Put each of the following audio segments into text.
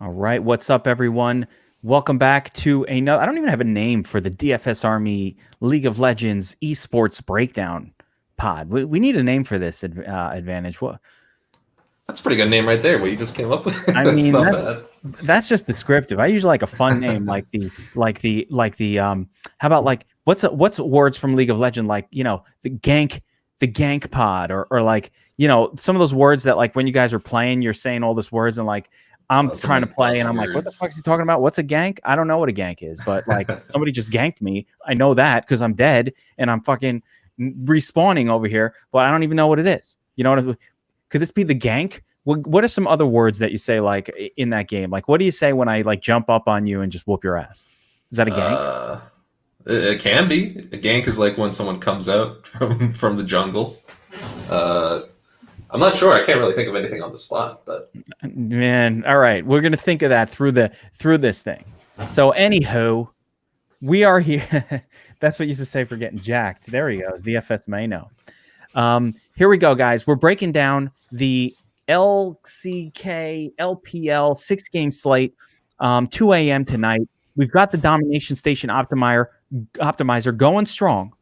All right, what's up, everyone? Welcome back to another. I don't even have a name for the DFS Army League of Legends eSports breakdown pod. We need a name for this advantage. What? That's a pretty good name right there. What you just came up with. I That's mean, not bad. that's just descriptive. I usually like a fun name, How about like what's words from League of Legends, like the gank pod, or like some of those words that, like, when you guys are playing, you're saying all these words and like I'm trying to play and I'm like, what the fuck is he talking about? What's a gank? I don't know what a gank is, but like somebody just ganked me. I know that because I'm dead and I'm fucking respawning over here, but I don't even know what it is. You know what? Could this be the gank? What are some other words that you say like in that game? Like, what do you say when I like jump up on you and just whoop your ass? Is that a gank? It can be. A gank is like when someone comes out from the jungle. I'm not sure. I can't really think of anything on the spot, but man, all right, we're gonna think of that through this thing. So, anywho, we are here. That's what you used to say for getting jacked. There he goes. DFS may know. Here we go, guys. We're breaking down the LCK LPL 6-game slate. 2 a.m. tonight. We've got the Domination Station optimizer going strong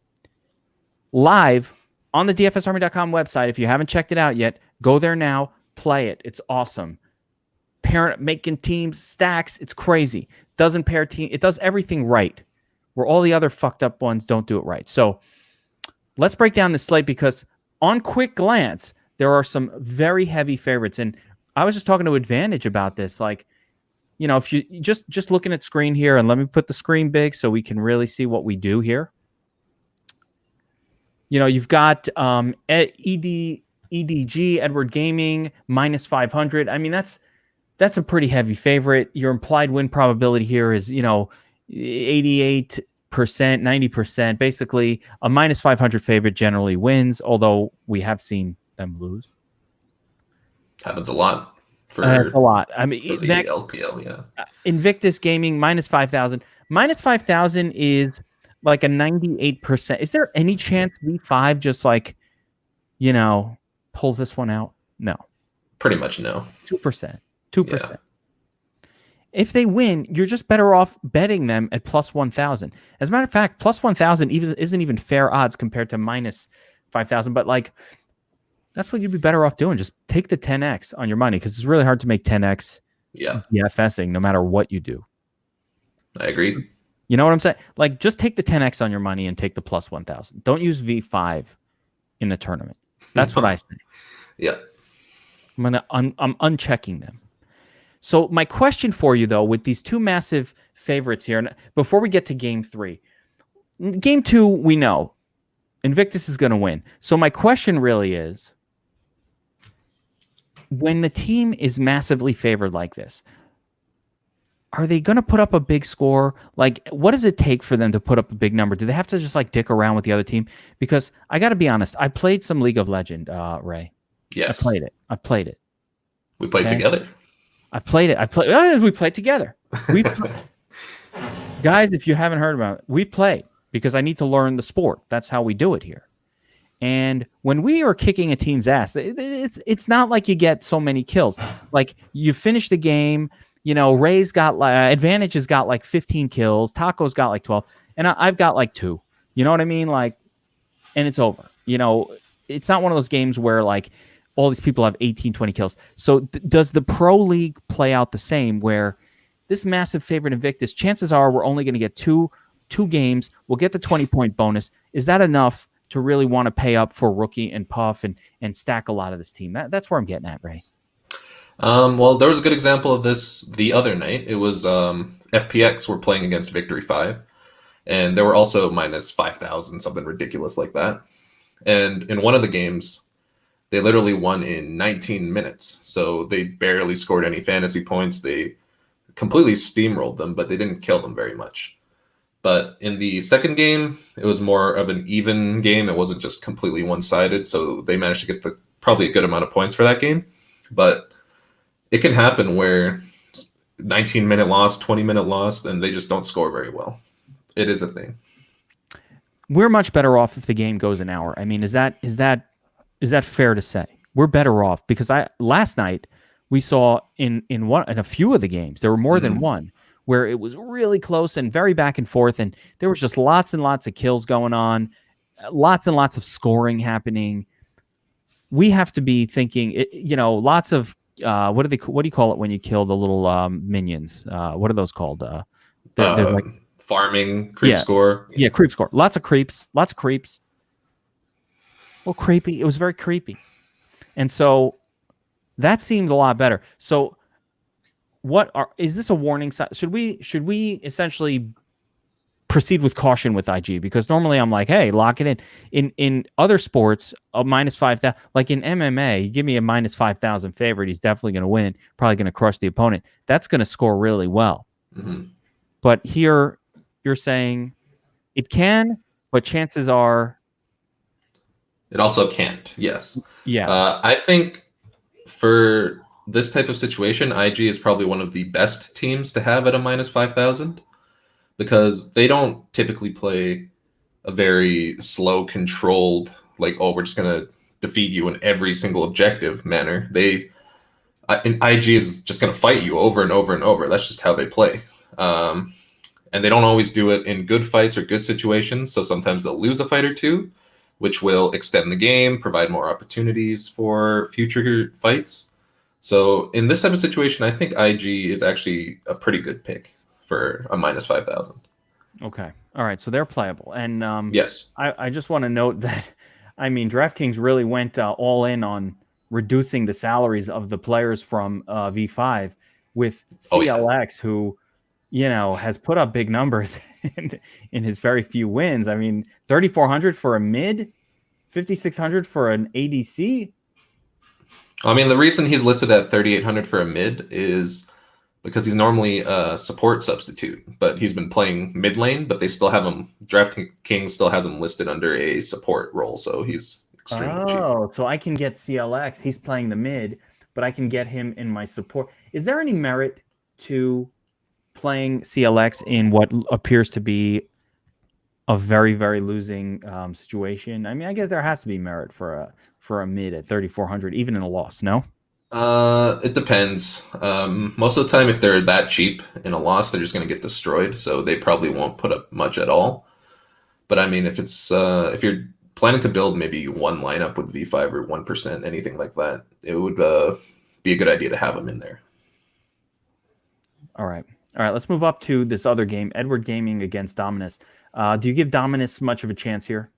live on the DFSArmy.com website. If you haven't checked it out yet, go there now, play it. It's awesome. Parent making teams, stacks, it's crazy. Doesn't pair team, it does everything right, where all the other fucked up ones don't do it right. So let's break down the slate, because on quick glance, there are some very heavy favorites. And I was just talking to Advantage about this. Like, if you just looking at screen here, and let me put the screen big so we can really see what we do here. You've got EDG, Edward Gaming, minus 500. I mean, that's a pretty heavy favorite. Your implied win probability here is, 88%, 90%. Basically, a minus 500 favorite generally wins, although we have seen them lose. Happens a lot. A lot. I mean, the LPL, yeah. Invictus Gaming, minus 5,000. Minus 5,000 is like a 98%. Is there any chance V5 just pulls this one out? No. Pretty much no. 2%. 2%. Yeah. If they win, you're just better off betting them at plus 1,000. As a matter of fact, plus 1,000 isn't even fair odds compared to minus 5,000. But like, that's what you'd be better off doing. Just take the 10x on your money, because it's really hard to make 10x DFSing no matter what you do. I agree. You know what I'm saying? Like, just take the 10x on your money and take the plus 1,000. Don't use V5 in a tournament. That's what I say. Yeah. I'm unchecking them. So my question for you, though, with these two massive favorites here, and before we get to game 3, game 2, we know Invictus is going to win. So my question really is, when the team is massively favored like this, are they going to put up a big score? Like, what does it take for them to put up a big number? Do they have to just like dick around with the other team? Because I got to be honest, I played some League of Legends, Ray. Yes. I've played it. We played together. I've played it. We played together. Guys, if you haven't heard about it, we've played, because I need to learn the sport. That's how we do it here. And when we are kicking a team's ass, it's not like you get so many kills. Like, you finish the game, Ray's got Advantage has got like 15 kills, Taco's got like 12, and I've got like 2. You know what I mean? Like, and it's over. It's not one of those games where like all these people have 18, 20 kills. So does the Pro League play out the same, where this massive favorite Invictus, chances are we're only going to get two games, we'll get the 20-point bonus. Is that enough to really want to pay up for Rookie and Puff and stack a lot of this team? That's where I'm getting at, Ray. Well, there was a good example of this the other night. It was FPX were playing against Victory 5, and they were also minus 5,000, something ridiculous like that. And in one of the games, they literally won in 19 minutes. So they barely scored any fantasy points. They completely steamrolled them, but they didn't kill them very much. But in the second game, it was more of an even game. It wasn't just completely one-sided. So they managed to get probably a good amount of points for that game. But it can happen where 19-minute loss, 20-minute loss, and they just don't score very well. It is a thing. We're much better off if the game goes an hour. I mean, is that fair to say? We're better off, because last night we saw in a few of the games, there were more than one, where it was really close and very back and forth, and there was just lots and lots of kills going on, lots and lots of scoring happening. We have to be thinking, lots of what do you call it when you kill the little minions? What are those called? They're like farming, creep score. Yeah, creep score. Lots of creeps. Well, creepy. It was very creepy. And so that seemed a lot better. So is this a warning sign? Should we essentially proceed with caution with IG? Because normally I'm like, hey, lock it in. In other sports, a -5,000, like in MMA, you give me a -5,000 favorite, he's definitely going to win, probably going to crush the opponent. That's going to score really well. But here you're saying it can, but chances are it also can't. Yes. Yeah. I think for this type of situation, IG is probably one of the best teams to have at a -5,000 because they don't typically play a very slow, controlled, like, oh, we're just going to defeat you in every single objective manner. IG is just going to fight you over and over and over. That's just how they play. And they don't always do it in good fights or good situations. So sometimes they'll lose a fight or two, which will extend the game, provide more opportunities for future fights. So in this type of situation, I think IG is actually a pretty good pick for a -5,000. Okay. All right. So they're playable. And yes, I just want to note that, I mean, DraftKings really went all in on reducing the salaries of the players from V5 with CLX, who, has put up big numbers in his very few wins. I mean, 3,400 for a mid, 5,600 for an ADC. I mean, the reason he's listed at 3,800 for a mid is because he's normally a support substitute, but he's been playing mid lane, but they still have him. DraftKings still has him listed under a support role, so he's extremely cheap. Oh, so I can get CLX. He's playing the mid, but I can get him in my support. Is there any merit to playing CLX in what appears to be a very, very losing situation? I mean, I guess there has to be merit for a mid at 3,400, even in a loss, no? It depends. Most of the time, if they're that cheap in a loss, they're just going to get destroyed. So they probably won't put up much at all. But I mean, if if you're planning to build maybe one lineup with V5 or 1%, anything like that, it would be a good idea to have them in there. All right. Let's move up to this other game, Edward Gaming against Dominus. Do you give Dominus much of a chance here?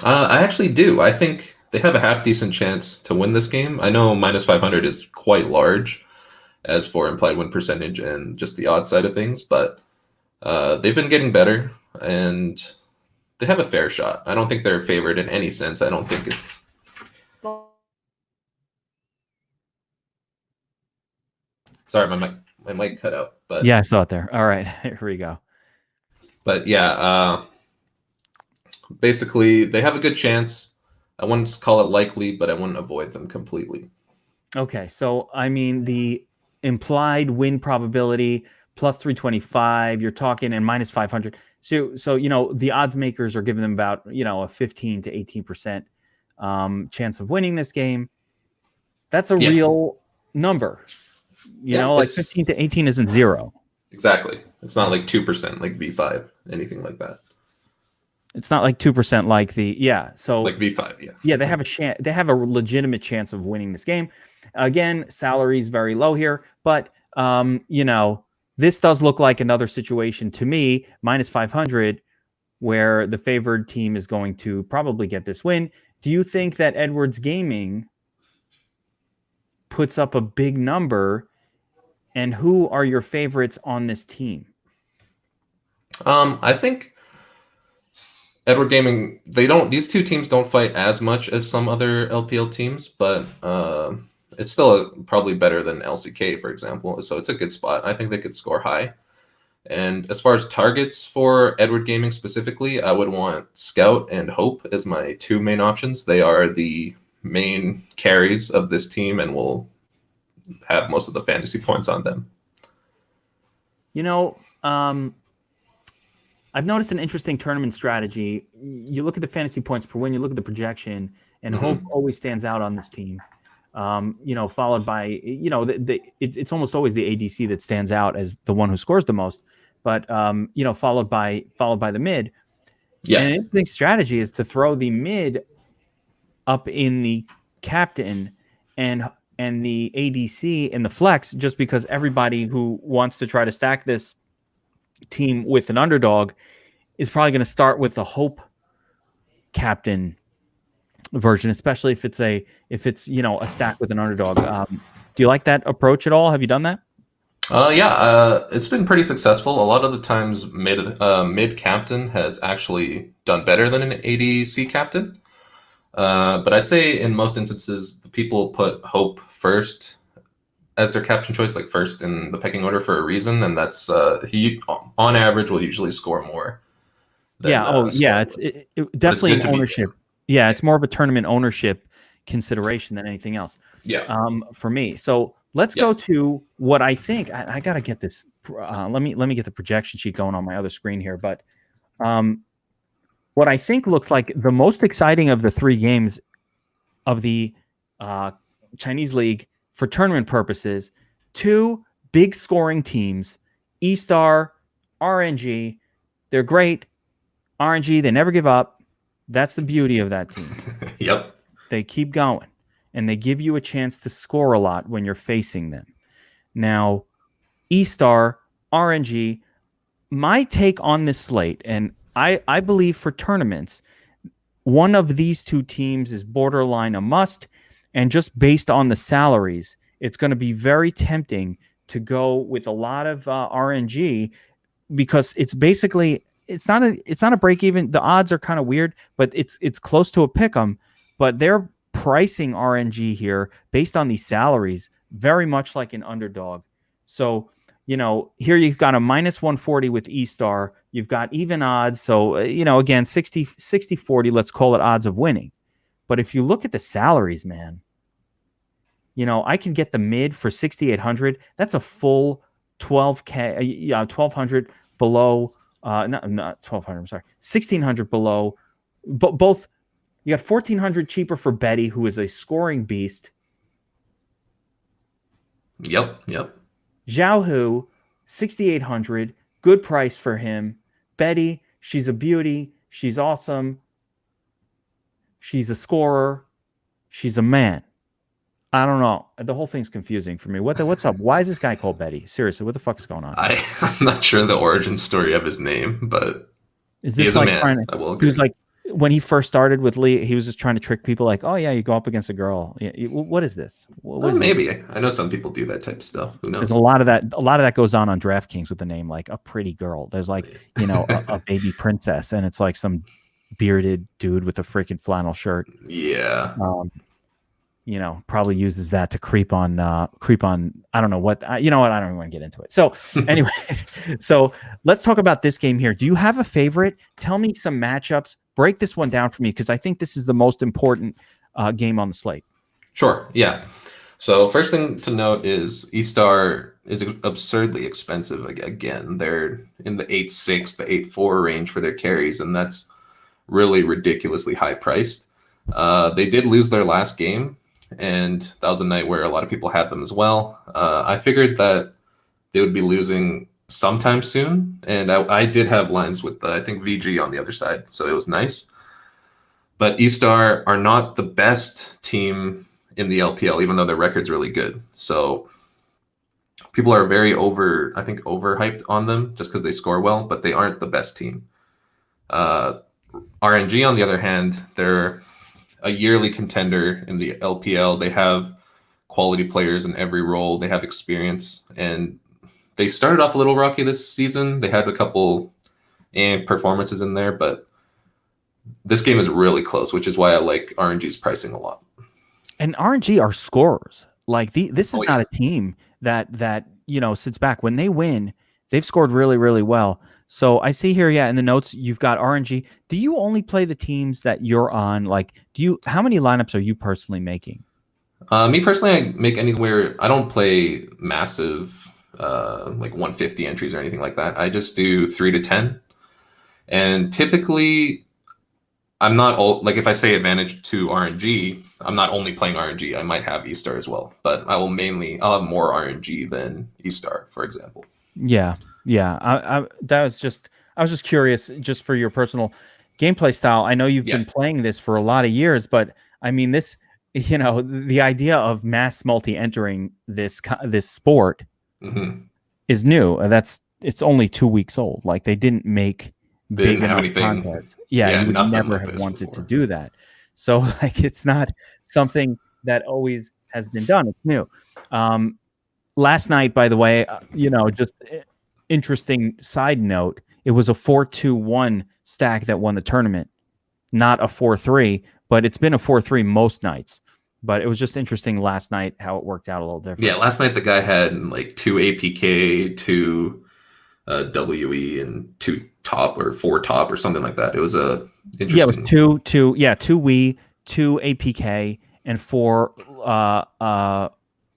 I actually do. I think they have a half decent chance to win this game. I know -500 is quite large as for implied win percentage and just the odds side of things, but they've been getting better and they have a fair shot. I don't think they're favored in any sense. I don't think it's... Sorry, my mic cut out. But yeah, I saw it there. All right, here we go. But yeah, basically they have a good chance. I wouldn't call it likely, but I wouldn't avoid them completely. Okay, so I mean the implied win probability +325. You're talking and -500. So the odds makers are giving them about a 15 to 18% chance of winning this game. That's a real number. Like 15 to 18 isn't zero. Exactly. It's not like 2% like V5, anything like that. It's not like 2% like so like V5, yeah. Yeah, they have they have a legitimate chance of winning this game. Again, salary's very low here, but this does look like another situation to me, -500, where the favored team is going to probably get this win. Do you think that Edwards Gaming puts up a big number? And who are your favorites on this team? I think Edward Gaming, these two teams don't fight as much as some other LPL teams, but it's still probably better than LCK, for example. So it's a good spot. I think they could score high. And as far as targets for Edward Gaming specifically, I would want Scout and Hope as my two main options. They are the main carries of this team and will have most of the fantasy points on them. I've noticed an interesting tournament strategy. You look at the fantasy points per win, you look at the projection, and Hope always stands out on this team. Followed by, it's almost always the ADC that stands out as the one who scores the most, but followed by the mid. Yeah. And an interesting strategy is to throw the mid up in the captain and the ADC in the flex, just because everybody who wants to try to stack this team with an underdog is probably going to start with the hope captain version, especially if it's a stack with an underdog. Do you like that approach at all? Have you done that? It's been pretty successful. A lot of the times, mid captain has actually done better than an ADC captain. But I'd say in most instances, the people put Hope first as their captain choice, like first in the pecking order for a reason, and that's he on average will usually score more. It's definitely an ownership. Yeah, it's more of a tournament ownership consideration than anything else. Yeah. For me. So let's go to what I think. I gotta get this. Let me get the projection sheet going on my other screen here. But what I think looks like the most exciting of the 3 games of the Chinese League for tournament purposes, 2 big scoring teams, eStar, RNG. They're great. RNG, they never give up. That's the beauty of that team. Yep. They keep going, and they give you a chance to score a lot when you're facing them. Now, eStar, RNG, my take on this slate, and I believe for tournaments, one of these 2 teams is borderline a must, and just based on the salaries, it's going to be very tempting to go with a lot of RNG, because it's basically it's not a break even. The odds are kind of weird, but it's close to a pick 'em. But they're pricing RNG here based on these salaries very much like an underdog. So here you've got a -140 with eStar. You've got even odds. So again, 60-40. Let's call it odds of winning. But if you look at the salaries, man, I can get the mid for 6,800. That's a full 12K, 1,200 below. Not 1,200. I'm sorry, 1,600 below. Both. You got 1,400 cheaper for Betty, who is a scoring beast. Yep. Zhao Hu, 6,800. Good price for him. Betty, she's a beauty. She's awesome. She's a scorer. She's a man. I don't know. The whole thing's confusing for me. What's up? Why is this guy called Betty? Seriously, what the fuck is going on? I'm not sure the origin story of his name, but is this he is like a man. I will agree. He was like, when he first started with Lee, he was just trying to trick people like, oh yeah, you go up against a girl. What is this? Maybe. I know some people do that type of stuff. Who knows? There's a lot of that goes on Draftkings with the name like a pretty girl. There's like, a baby princess, and it's like some bearded dude with a freaking flannel shirt. Yeah. Probably uses that to creep on. I don't know what. I don't even want to get into it. So anyway, so let's talk about this game here. Do you have a favorite? Tell me some matchups. Break this one down for me, because I think this is the most important game on the slate. Sure. Yeah. So first thing to note is eStar is absurdly expensive. Again, they're in the 8.6, the 8.4 range for their carries, and that's really ridiculously high priced. They did lose their last game, and that was a night where a lot of people had them as well. I figured that they would be losing sometime soon, and I did have lines with I think VG on the other side, so it was nice. But eStar are not the best team in the LPL, even though their record's really good. So people are very overhyped on them just because they score well, but they aren't the best team. RNG, on the other hand, they're a yearly contender in the LPL. They have quality players in every role. They have experience, and they started off a little rocky this season. They had a couple performances in there, but this game is really close, which is why I like RNG's pricing a lot. And RNG are scorers. Like this is not a team that sits back. When they win, they've scored really, really well. So I see here, in the notes, you've got RNG. Do you only play the teams that you're on? Like, how many lineups are you personally making? Me personally, I make anywhere. I don't play massive, like 150 entries or anything like that. I just do 3 to 10. And typically, I'm not all like if I say advantage to RNG, I'm not only playing RNG. I might have E-Star as well, but I'll have more RNG than E-Star, for example. Yeah, yeah. I was just curious, just for your personal gameplay style. I know you've Yeah. been playing this for a lot of years, but I mean, this, the idea of mass multi-entering this sport Mm-hmm. is new. It's only 2 weeks old. Like, they didn't make They big didn't have enough anything. contests. Yeah, Yeah, you would nothing never like have this wanted to before. do that. So like, it's not something that always has been done. It's new. Last night, by the way, just interesting side note, it was a 4-2-1 stack that won the tournament, not a 4-3, but it's been a 4-3 most nights. But it was just interesting last night how it worked out a little different. Yeah, last night the guy had like 2 APK, 2 WE, and 2 top or 4 top or something like that. It was a interesting. Yeah, it was two Wii, 2 APK, and 4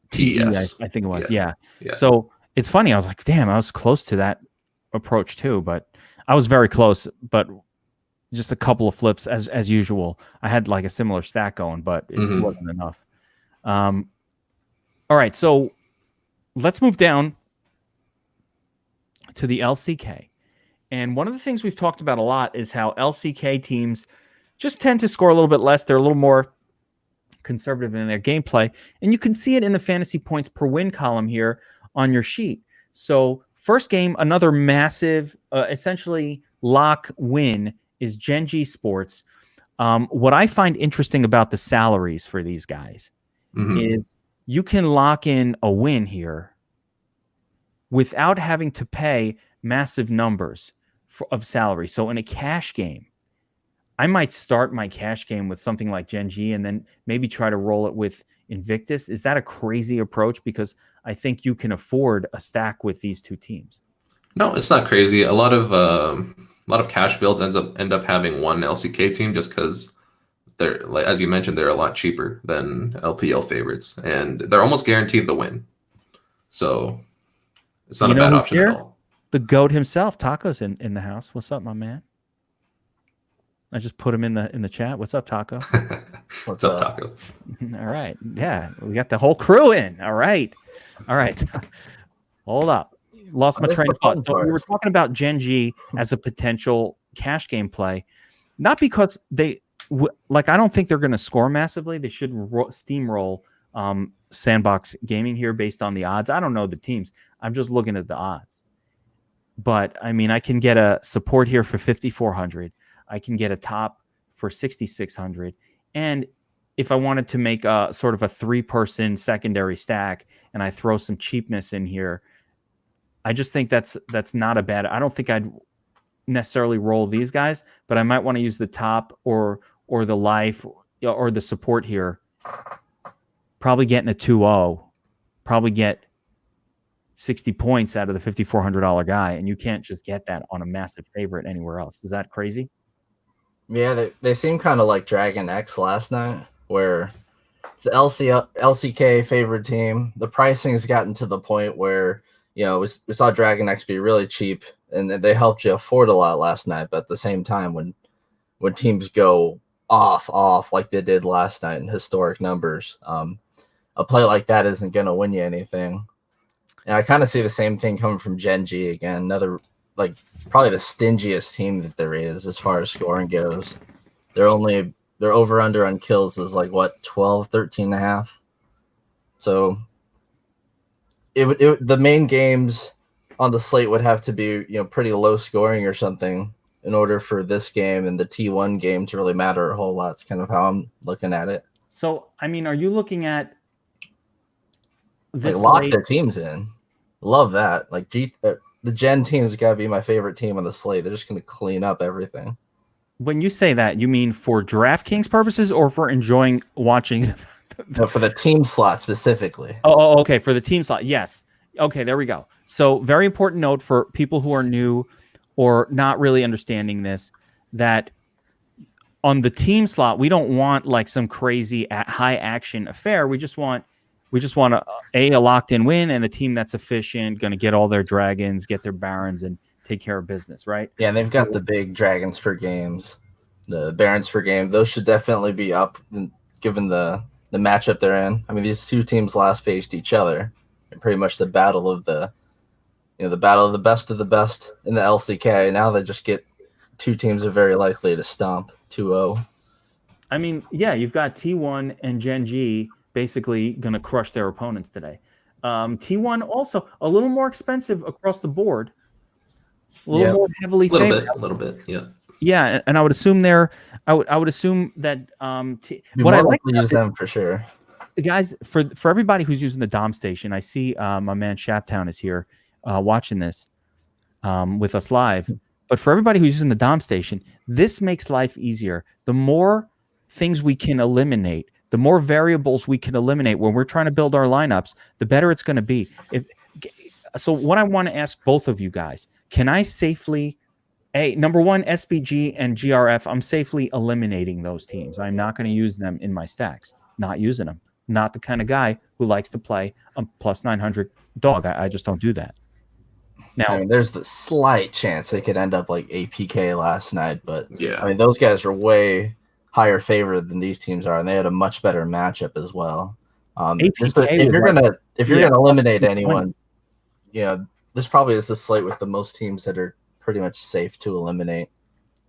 TE, I think it was. Yeah. So it's funny. I was like, damn, I was close to that approach too, but I was very close, but just a couple of flips as usual. I had like a similar stack going, but it wasn't enough. All right, so let's move down to the LCK. And one of the things we've talked about a lot is how LCK teams just tend to score a little bit less. They're a little more conservative in their gameplay. And you can see it in the fantasy points per win column here on your sheet. So first game, another massive, essentially lock win is Gen G Sports. What I find interesting about the salaries for these guys is you can lock in a win here without having to pay massive numbers of salary. So in a cash game, I might start my cash game with something like Gen G and then maybe try to roll it with Invictus. Is that a crazy approach? Because I think you can afford a stack with these two teams. No, it's not crazy. A lot of cash builds end up having one LCK team just because they're, like as you mentioned, they're a lot cheaper than LPL favorites, and they're almost guaranteed the win. So it's not a bad option at all. The GOAT himself, Taco's in the house. What's up, my man? I just put him in the chat. What's up, Taco? What's up, Taco? All right. Yeah, we got the whole crew in. All right. Hold up. Lost my train of thought. So we were talking about Gen G as a potential cash game play, not because I don't think they're going to score massively. They should steamroll Sandbox Gaming here based on the odds. I don't know the teams. I'm just looking at the odds. But I mean, I can get a support here for 5,400. I can get a top for 6,600. And if I wanted to make a sort of a 3-person secondary stack and I throw some cheapness in here, I just think that's not a bad. I don't think I'd necessarily roll these guys, but I might want to use the top or the life or the support here. Probably getting a 2-0. Probably get 60 points out of the $5,400 guy, and you can't just get that on a massive favorite anywhere else. Is that crazy? Yeah, they seem kind of like Dragon X last night, where it's the LCK favorite team. The pricing has gotten to the point where, we saw Dragon X be really cheap, and they helped you afford a lot last night. But at the same time, when teams go off like they did last night in historic numbers, a play like that isn't going to win you anything. And I kind of see the same thing coming from Gen G again. Another, probably the stingiest team that there is as far as scoring goes. Their over under on kills is 12, 13 and a half. So the main games on the slate would have to be, pretty low scoring or something in order for this game and the T1 game to really matter a whole lot. It's kind of how I'm looking at it. So, I mean, are you looking at this lock their teams in? Love that. The Gen team's got to be my favorite team on the slate. They're just going to clean up everything. When you say that, you mean for Draftkings purposes or for enjoying watching? No, for the team slot specifically. Oh, okay. For the team slot. Yes. Okay, there we go. So very important note for people who are new or not really understanding this, that on the team slot, we don't want some crazy high action affair. We just want a locked in win and a team that's efficient, going to get all their dragons, get their barons, and take care of business, right? Yeah, and they've got the big dragons per games. the Barons per game. Those should definitely be up, given the matchup they're in. I mean, these two teams last faced each other, and pretty much the battle of the best of the best in the LCK. Now they just get two teams are very likely to stomp 2-0. I mean, yeah, you've got T1 and Gen G basically going to crush their opponents today. T1 also a little more expensive across the board, a little more heavily favored. A little bit, yeah. Yeah, and I would assume I would assume that what I like to use them for sure. Guys, for everybody who's using the Dom station, I see my man Shaptown is here watching this with us live. But for everybody who's using the Dom station, this makes life easier. The more things we can eliminate, the more variables we can eliminate when we're trying to build our lineups, the better it's going to be. So what I want to ask both of you guys, can I safely, number one, SBG and GRF, I'm safely eliminating those teams. I'm not going to use them in my stacks. Not using them. Not the kind of guy who likes to play a plus 900 dog. I just don't do that. Now, I mean, there's the slight chance they could end up like APK last night, but yeah, I mean, those guys are way higher favored than these teams are, and they had a much better matchup as well. If you're gonna eliminate anyone, this probably is the slate with the most teams that are pretty much safe to eliminate.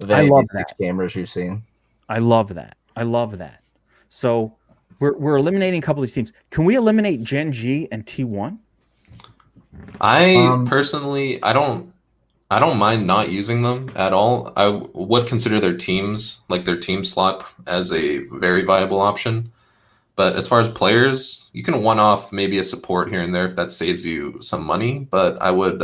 I love that. 6 gamers you've seen. I love that. So we're eliminating a couple of these teams. Can we eliminate Gen G and T1? I personally, I don't mind not using them at all. I would consider their teams, like their team slot, as a very viable option. But as far as players, you can one-off maybe a support here and there if that saves you some money. But I would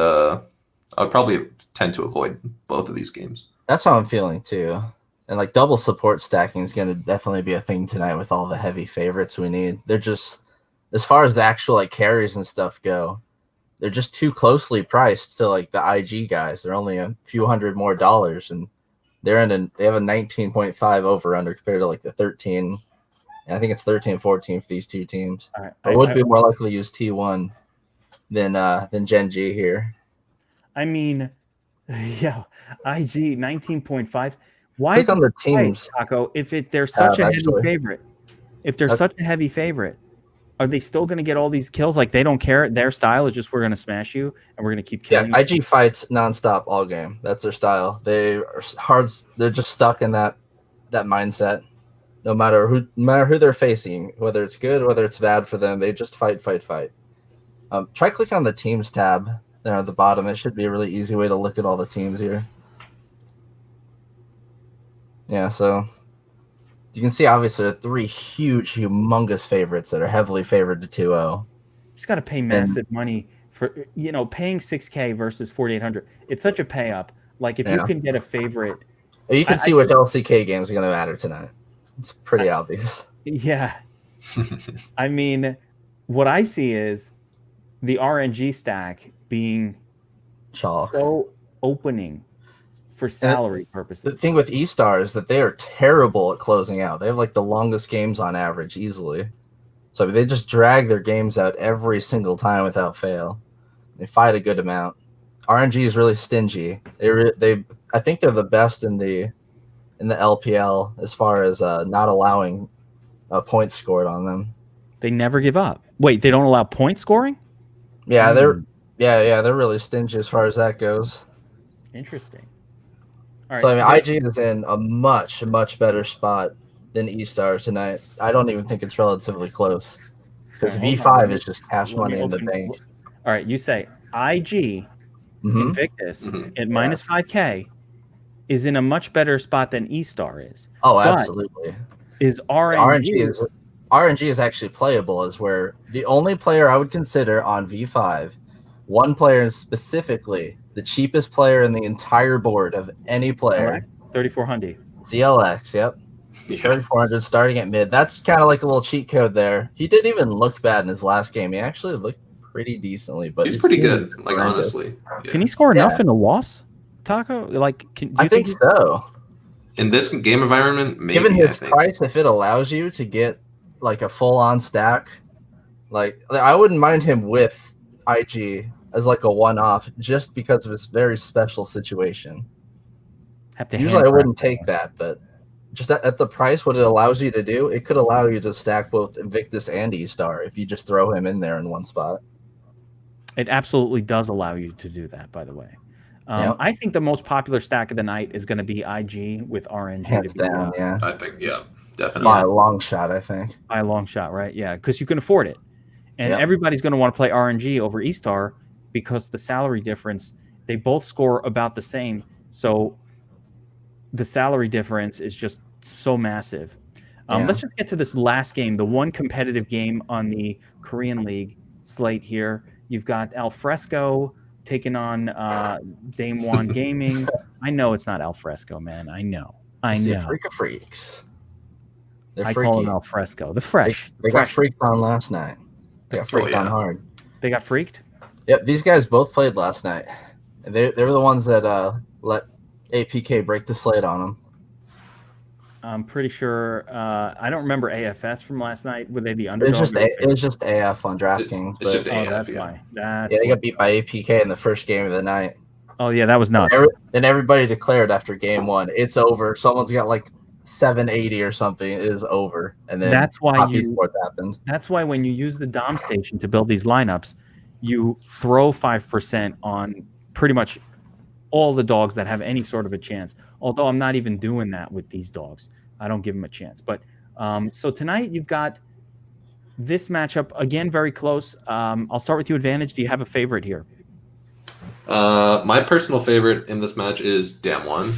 probably tend to avoid both of these games. That's how I'm feeling too. And like double support stacking is going to definitely be a thing tonight with all the heavy favorites we need. They're just, as far as the actual like carries and stuff go, they're just too closely priced to like the IG guys. They're only a few $100 more, and they have a 19.5 over under compared to like the 13. And I think it's 13, 14 for these two teams. Right. I would be more likely to use T1 than Gen G here. I mean, yeah, IG 19.5. Why click on the teams, Taco? If they're such a heavy favorite, such a heavy favorite, are they still going to get all these kills? Like they don't care. Their style is just we're going to smash you and we're going to keep killing. Yeah, IG fights nonstop all game. That's their style. They are hard. They're just stuck in that mindset. No matter who they're facing, whether it's good, whether it's bad for them, they just fight. Try clicking on the teams tab there at the bottom. It should be a really easy way to look at all the teams here. Yeah, so you can see obviously the 3 huge, humongous favorites that are heavily favored to 2-0. You just got to pay massive money for paying $6K versus 4,800. It's such a pay up. Like if you can get a favorite, you can see which LCK games are going to matter tonight. It's pretty obvious. Yeah, I mean, what I see is the RNG stack being chalk. So opening for salary purposes. The thing with eStar is that they are terrible at closing out. They have like the longest games on average easily. So they just drag their games out every single time without fail. They fight a good amount. RNG is really stingy. I think they're the best in the LPL as far as not allowing points scored on them. They never give up. Wait, they don't allow point scoring? Yeah, they're really stingy as far as that goes. Interesting. All right. So I mean, IG is in a much, much better spot than eStar tonight. I don't even think it's relatively close because V5 is just cash money in the bank. All right, you say IG Invictus at minus 5K is in a much better spot than eStar is. Oh, absolutely. Is RNG is actually playable, is where the only player I would consider on V5, one player specifically, the cheapest player in the entire board of any player. 3,400. CLX, yep. 3,400 starting at mid. That's kind of like a little cheat code there. He didn't even look bad in his last game. He actually looked pretty decently, but he's pretty good, like honestly. Yeah. Can he score enough in a loss, Taco? Like, I think so. In this game environment, maybe. Given his price, if it allows you to get like a full-on stack, like I wouldn't mind him with IG as like a one-off just because of his very special situation. Usually I wouldn't take that, but just at the price, what it allows you to do, it could allow you to stack both Invictus and E-Star if you just throw him in there in one spot. It absolutely does allow you to do that, by the way. Yep. I think the most popular stack of the night is going to be IG with RNG. Hands down, yeah. I think, yeah, definitely. By a long shot, I think. By a long shot, right? Yeah, because you can afford it. And Yep. everybody's going to want to play RNG over E-Star because the salary difference, they both score about the same. So the salary difference is just so massive. Let's just get to this last game, the one competitive game on the Korean League slate here. You've got Alfresco taking on Dame One Gaming. I know it's not Alfresco, man. I know. Freak of freaks. They're I freaky. call them Alfresco. The fresh. They got freaked on last night. They got freaked on hard. They got freaked? Yep, these guys both played last night. They were the ones that let APK break the slate on them. I'm pretty sure. I don't remember AFS from last night. Were they the underdog? It was just AF on Draftkings. It's just AF, that's yeah. why. They got beat by APK in the first game of the night. Oh yeah, that was nuts. And everybody declared after game one, it's over. Someone's got like 780 or something. It is over. And then that's why eSports happened. That's why when you use the Dom station to build these lineups, you throw 5% on pretty much all the dogs that have any sort of a chance. Although I'm not even doing that with these dogs. I don't give them a chance. But so tonight you've got this matchup, again, very close. I'll start with you, Advantage. Do you have a favorite here? My personal favorite in this match is Damwon.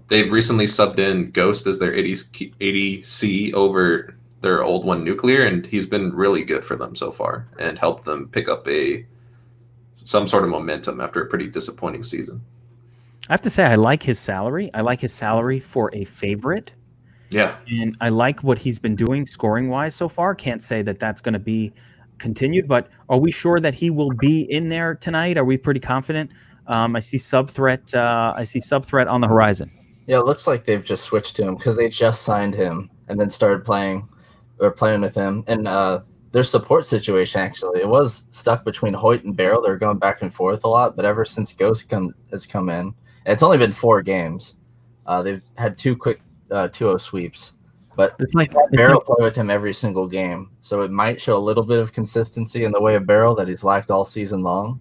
They've recently subbed in Ghost as their ADC over their old one, Nuclear, and he's been really good for them so far and helped them pick up some sort of momentum after a pretty disappointing season. I have to say, I like his salary. I like his salary for a favorite. Yeah. And I like what he's been doing scoring-wise so far. Can't say that that's going to be continued, but are we sure that he will be in there tonight? Are we pretty confident? I see sub threat on the horizon. Yeah, it looks like they've just switched to him because they just signed him and then started playing with him. And their support situation, actually, it was stuck between Hoyt and Barrel. They were going back and forth a lot, but ever since Ghost has come in, and it's only been 4 games, they've had 2 quick 2-0 sweeps. But it's like Barrel play with him every single game, so it might show a little bit of consistency in the way of Barrel that he's lacked all season long.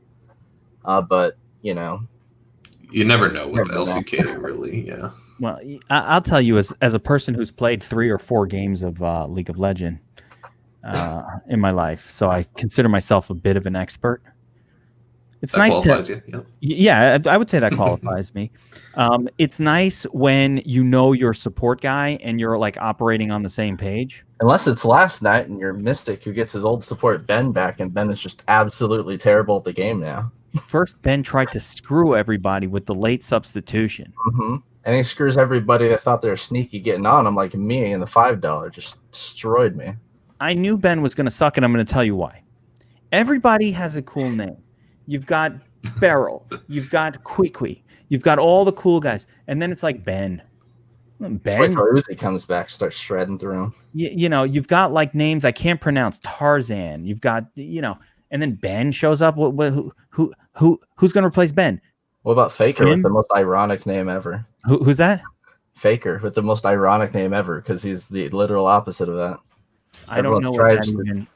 But you never know with LCK, really. Yeah. Well, I'll tell you, as a person who's played 3 or 4 games of League of Legends in my life, so I consider myself a bit of an expert. It's that nice qualifies to, you. Yeah, I would say that qualifies me. It's nice when you know your support guy and you're like operating on the same page. Unless it's last night and you're Mystic who gets his old support Ben back, and Ben is just absolutely terrible at the game now. First, Ben tried to screw everybody with the late substitution. Mm-hmm. And he screws everybody that thought they were sneaky getting on him, like me and the $5 just destroyed me. I knew Ben was going to suck, and I'm going to tell you why. Everybody has a cool name. You've got Beryl. You've got Quiqui. You've got all the cool guys. And then it's like Ben. Ben. Wait till Uzi comes back, starts shredding through him. You've got like names I can't pronounce. Tarzan. You've got, and then Ben shows up. Who's going to replace Ben? What about Faker with the most ironic name ever? Who's that? Faker with the most ironic name ever, because he's the literal opposite of that. I don't know what that even.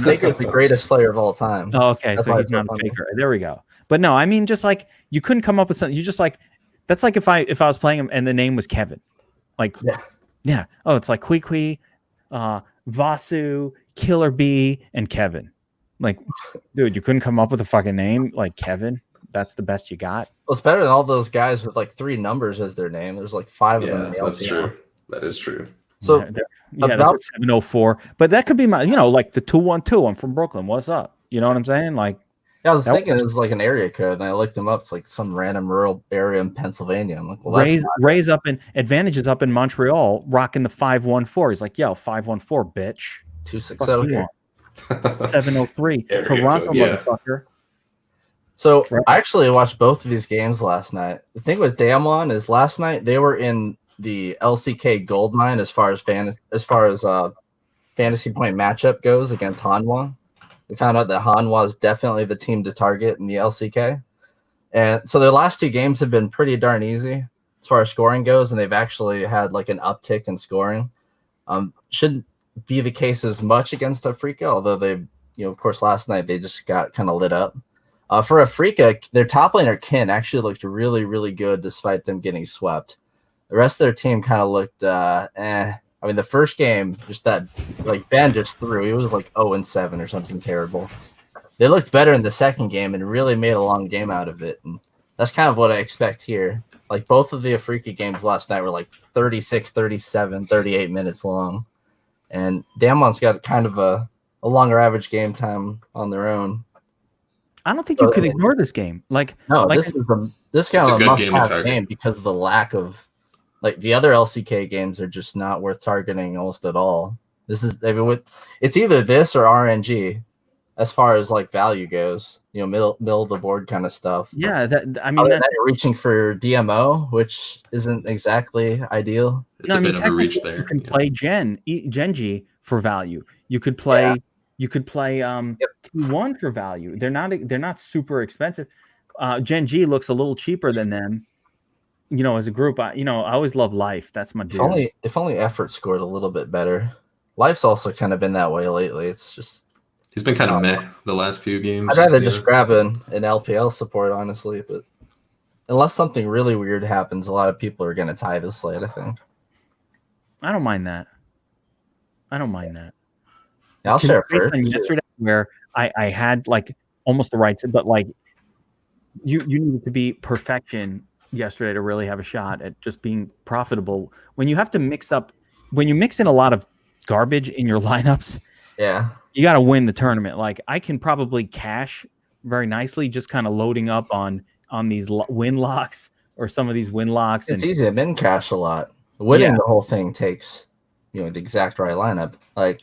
Faker's the greatest player of all time. Oh, okay, so he's not a faker. There we go. But no, I mean, just like you couldn't come up with something. You just like that's like if I was playing him and the name was Kevin, like yeah. Oh, it's like Quiqui, Vasu, Killer B, and Kevin. Like, dude, you couldn't come up with a fucking name like Kevin. That's the best you got. Well, it's better than all those guys with like 3 numbers as their name. There's like 5 of them in the LPL. That's true. That is true. So that's 704. But that could be my, like the 212. I'm from Brooklyn. What's up? You know what I'm saying? Like, yeah, I was thinking it was like an area code, and I looked him up. It's like some random rural area in Pennsylvania. I'm like, well, Ray's up in Advantages up in Montreal, rocking the 514. He's like, yo, 514, bitch. 260 here. 703. Toronto, motherfucker. So I actually watched both of these games last night. The thing with Damwon is last night they were in the LCK gold mine as far as fantasy point matchup goes against Hanwha. We found out that Hanwha is definitely the team to target in the LCK. And so their last 2 games have been pretty darn easy. as far as scoring goes, and they've actually had like an uptick in scoring. Shouldn't be the case as much against Afrika, although they, of course, last night they just got kind of lit up. For Afrika, their top laner Kin actually looked really, really good despite them getting swept. The rest of their team kind of looked eh. I mean, the first game, just that, like, Ben just threw. He was like 0-7 or something terrible. They looked better in the second game and really made a long game out of it. And that's kind of what I expect here. Like, both of the Afrika games last night were like 36, 37, 38 minutes long. And Damon's got kind of a longer average game time on their own. I don't think you could ignore this game. This is kind of a must-have game because of the lack of, like, the other LCK games are just not worth targeting almost at all. This is, it's either this or RNG as far as like value goes, middle of the board kind of stuff. Yeah, you're reaching for DMO, which isn't exactly ideal. It's a bit of a reach there. You can play Genji for value. You could play T1 for value. They're not super expensive. Genji looks a little cheaper than them. As a group, I always love Life. That's my dude. If only Effort scored a little bit better. Life's also kind of been that way lately. It's just he's been kind of meh the last few games. I'd rather just grab an LPL support, honestly. But unless something really weird happens, a lot of people are going to tie this Slate, I think. I don't mind that. Yeah, I'll share first. Yesterday, where I had like almost the right, but like you needed to be perfection yesterday to really have a shot at just being profitable. When you mix in a lot of garbage in your lineups, you got to win the tournament. Like, I can probably cash very nicely just kind of loading up on these win locks or some of these win locks. It's easy to min cash a lot. Winning the whole thing takes the exact right lineup. Like,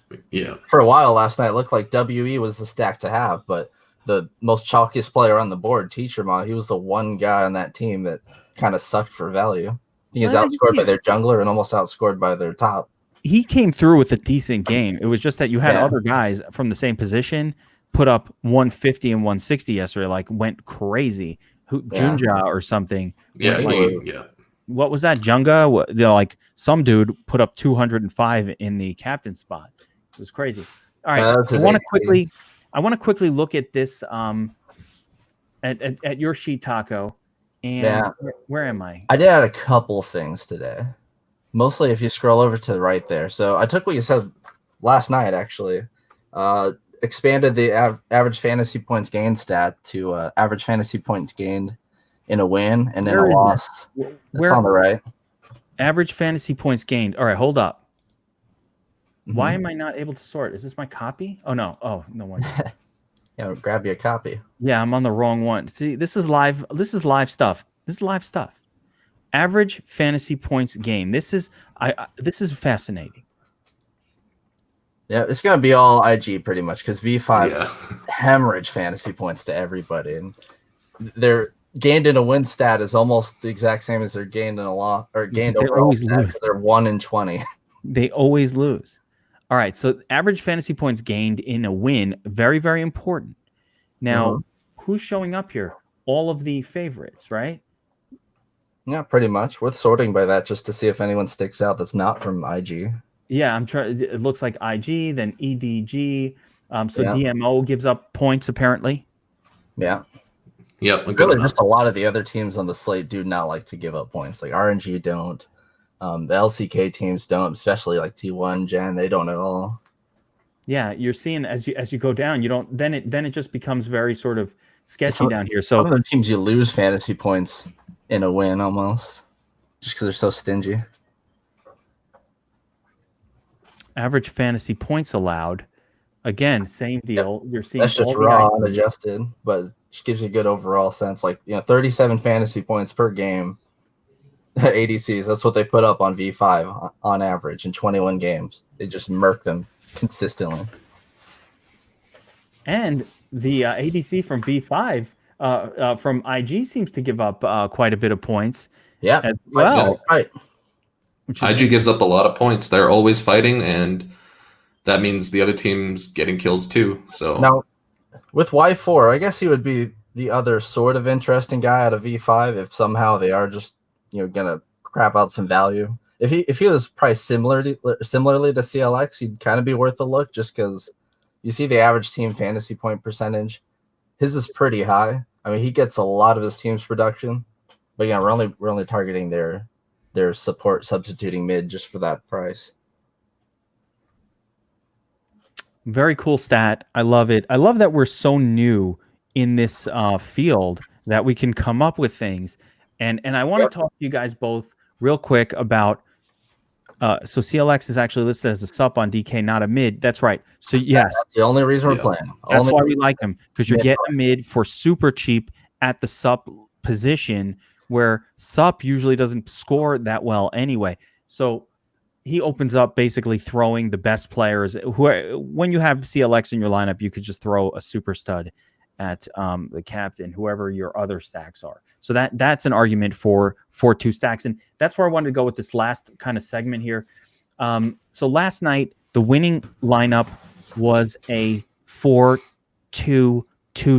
for a while last night, it looked like WE was the stack to have, but the most chalkiest player on the board, Teacher Ma, he was the one guy on that team that kind of sucked for value. He was outscored by their jungler and almost outscored by their top. He came through with a decent game. It was just that you had other guys from the same position put up 150 and 160 yesterday, like went crazy. Junja or something. What was that? Junga? Like some dude put up 205 in the captain spot. It was crazy. All right, I want to quickly look at this at your sheet, Taco. And where am I? I did add a couple things today. Mostly if you scroll over to the right there. So I took what you said last night, actually. Expanded the average fantasy points gained stat to average fantasy points gained in a win and in a loss. That's on the right. Average fantasy points gained. All right, hold up. Why am I not able to sort? Is this my copy? Oh, no. Oh, no one. Grab your copy. Yeah, I'm on the wrong one. See, this is live stuff. Average fantasy points gained. This is fascinating. Yeah, it's gonna be all IG pretty much because V5 hemorrhage fantasy points to everybody, and their gained in a win stat is almost the exact same as their gained in a loss or gained overall stat. They're 1 in 20. They always lose. All right, so average fantasy points gained in a win, very, very important. Now, who's showing up here? All of the favorites, right? Yeah, pretty much. Worth sorting by that just to see if anyone sticks out that's not from IG. Yeah, I'm trying. It looks like IG, then EDG. DMO gives up points apparently. Yeah. Yep. Really, just a lot of the other teams on the slate do not like to give up points. Like RNG don't. The LCK teams don't, especially like T1 Gen. They don't at all. Yeah, you're seeing as you go down, you don't. Then it just becomes very sort of sketchy down here. So some of the teams you lose fantasy points in a win almost, just because they're so stingy. Average fantasy points allowed. Again, same deal. You're seeing that's just raw and adjusted, but it just gives you a good overall sense. Like 37 fantasy points per game. ADCs, that's what they put up on V5 on average in 21 games. They just murk them consistently. And the ADC from V5 from IG seems to give up quite a bit of points. Yeah, as well. Right. IG gives up a lot of points. They're always fighting, and that means the other team's getting kills too. So now, with Y4, I guess he would be the other sort of interesting guy out of V5 if somehow they are just gonna crap out some value. If he was priced similarly to CLX, he'd kind of be worth a look just because you see the average team fantasy point percentage. His is pretty high. I mean, he gets a lot of his team's production, but yeah, we're only targeting their support substituting mid just for that price. Very cool stat. I love it. I love that we're so new in this field that we can come up with things. And I want to talk to you guys both real quick about. So CLX is actually listed as a sup on DK, not a mid. That's right. So yes, that's the only reason we're playing. That's why we like him, because you're getting a mid for super cheap at the sup position, where sup usually doesn't score that well anyway. So he opens up basically throwing the best players. When you have CLX in your lineup, you could just throw a super stud at the captain, whoever your other stacks are. So that's an argument for 2 stacks. And that's where I wanted to go with this last kind of segment here. So last night, the winning lineup was a 4-2-2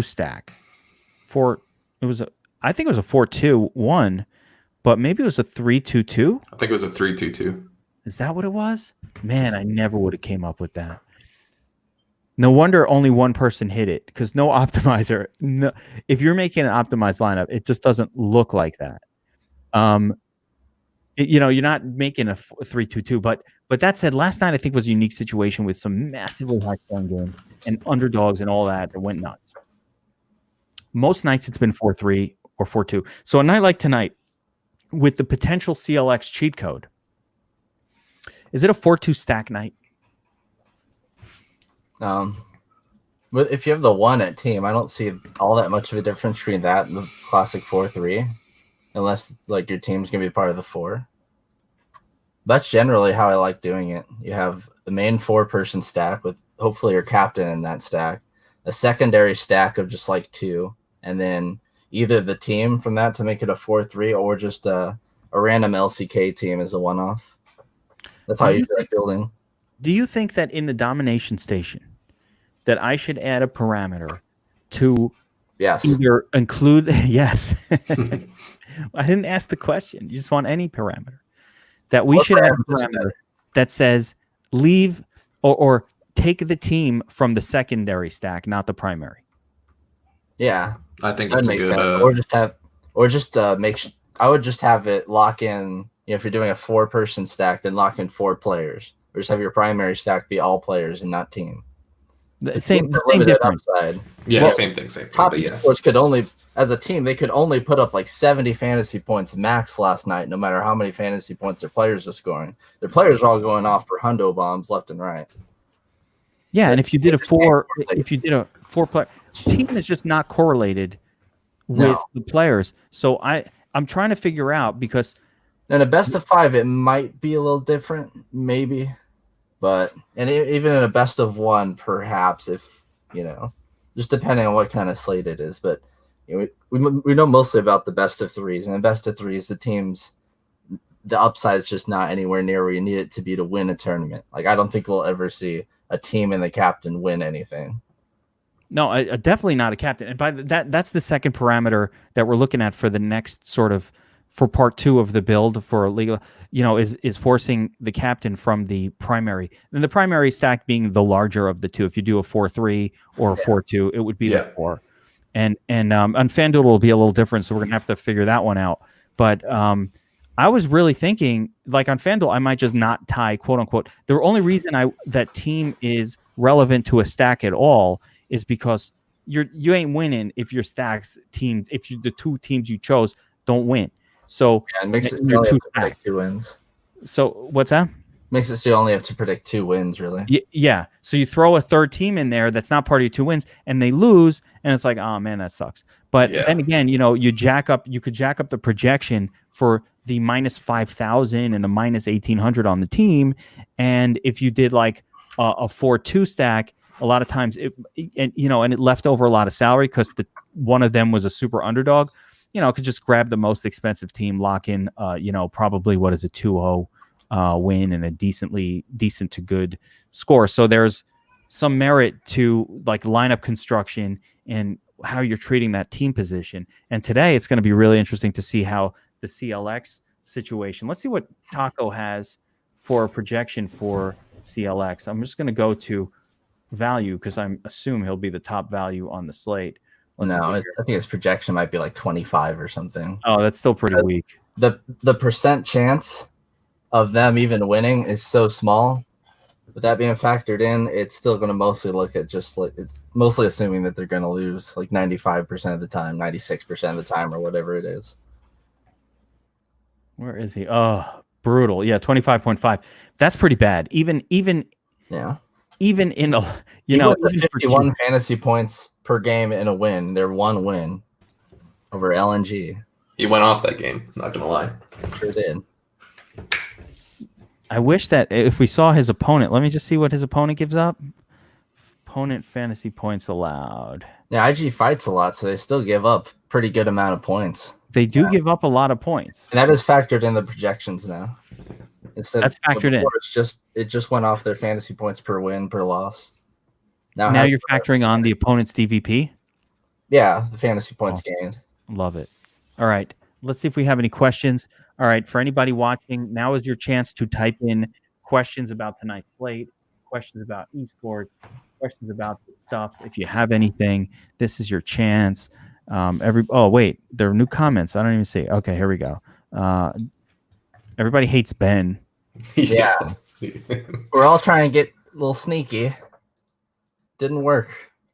stack. I think it was a 4-2-1, but maybe it was a 3-2-2. I think it was a 3-2-2. Is that what it was? Man, I never would have came up with that. No wonder only one person hit it, because no optimizer. No, if you're making an optimized lineup, it just doesn't look like that. You're not making a 3-2-2. But that said, last night I think was a unique situation with some massively high scoring games and underdogs and all that went nuts. Most nights it's been 4-3 or 4-2. So a night like tonight, with the potential CLX cheat code, is it a 4-2 stack night? But if you have the 1 at team, I don't see all that much of a difference between that and the classic 4-3, unless like your team's gonna be part of the 4. That's generally how I like doing it. You have the main 4-person stack with hopefully your captain in that stack, a secondary stack of just like 2, and then either the team from that to make it a 4-3, or just a random LCK team as a one-off. That's how you like building. Do you think that in the domination station that I should add a parameter to either include yes. I didn't ask the question. You just want any parameter. That we should add a parameter that says leave or take the team from the secondary stack, not the primary. Yeah. I think that's a good I would just have it lock in, if you're doing a 4-person stack, then lock in 4 players. Or just have your primary stack be all players and not team. The same difference. Upside. Yeah, well, same thing. Top eSports could only, as a team, they could only put up like 70 fantasy points max last night, no matter how many fantasy points their players are scoring. Their players are all going off for hundo bombs left and right. Yeah, and if you did a 4-player team, is just not correlated with the players. So I'm trying to figure out, because in a best of 5, it might be a little different, maybe. But even in a best of 1, perhaps, if just depending on what kind of slate it is. But we know mostly about the best of 3s, and in best of 3s, the upside is just not anywhere near where you need it to be to win a tournament. Like, I don't think we'll ever see a team and the captain win anything. No, definitely not a captain. And by that's the second parameter that we're looking at for the next sort of, for part 2 of the build for legal, is forcing the captain from the primary. And the primary stack being the larger of the 2. If you do a 4-3 or a 4-2, it would be the 4. And on FanDuel will be a little different, so we're gonna have to figure that one out. But I was really thinking, like on FanDuel, I might just not tie, quote unquote. The only reason that team is relevant to a stack at all is because you ain't winning if your stacks team, the 2 teams you chose don't win. So it makes it only have to predict 2 wins. So what's that? Makes it so you only have to predict 2 wins, really. Yeah. So you throw a third team in there that's not part of your 2 wins, and they lose, and it's like, oh man, that sucks. But then again, you could jack up the projection for the minus 5,000 and the minus 1,800 on the team, and if you did like a 4-2 stack, a lot of times and it left over a lot of salary because one of them was a super underdog. Could just grab the most expensive team, lock in, probably what is a 2-0 win and a decent to good score. So there's some merit to like lineup construction and how you're treating that team position. And today it's going to be really interesting to see how the CLX situation. Let's see what Taco has for a projection for CLX. I'm just going to go to value because I assume he'll be the top value on the slate. I think his projection might be like 25 or something. Oh, that's still pretty weak. The percent chance of them even winning is so small. With that being factored in, it's still going to mostly look at just like it's mostly assuming that they're going to lose like 95% of the time, 96% of the time, or whatever it is. Where is he? Oh, brutal. Yeah, 25.5. That's pretty bad. Even in a even 51 fantasy points per game in a win. They're one win over LNG. He went off that game. Not gonna lie. Sure did. I wish that if we saw his opponent, let me just see what his opponent gives up. Opponent fantasy points allowed. Yeah, IG fights a lot, so they still give up pretty good amount of points. They do give up a lot of points. And that is factored in the projections now. That's factored in. It just went off their fantasy points per win, per loss. Now you're factoring on the opponent's DVP? Yeah, the fantasy points gained. Love it. All right. Let's see if we have any questions. All right. For anybody watching, now is your chance to type in questions about tonight's slate, questions about eSports, questions about stuff. If you have anything, this is your chance. Oh, wait. There are new comments. I don't even see. Okay, here we go. Everybody hates Ben. Yeah. We're all trying to get a little sneaky. Didn't work.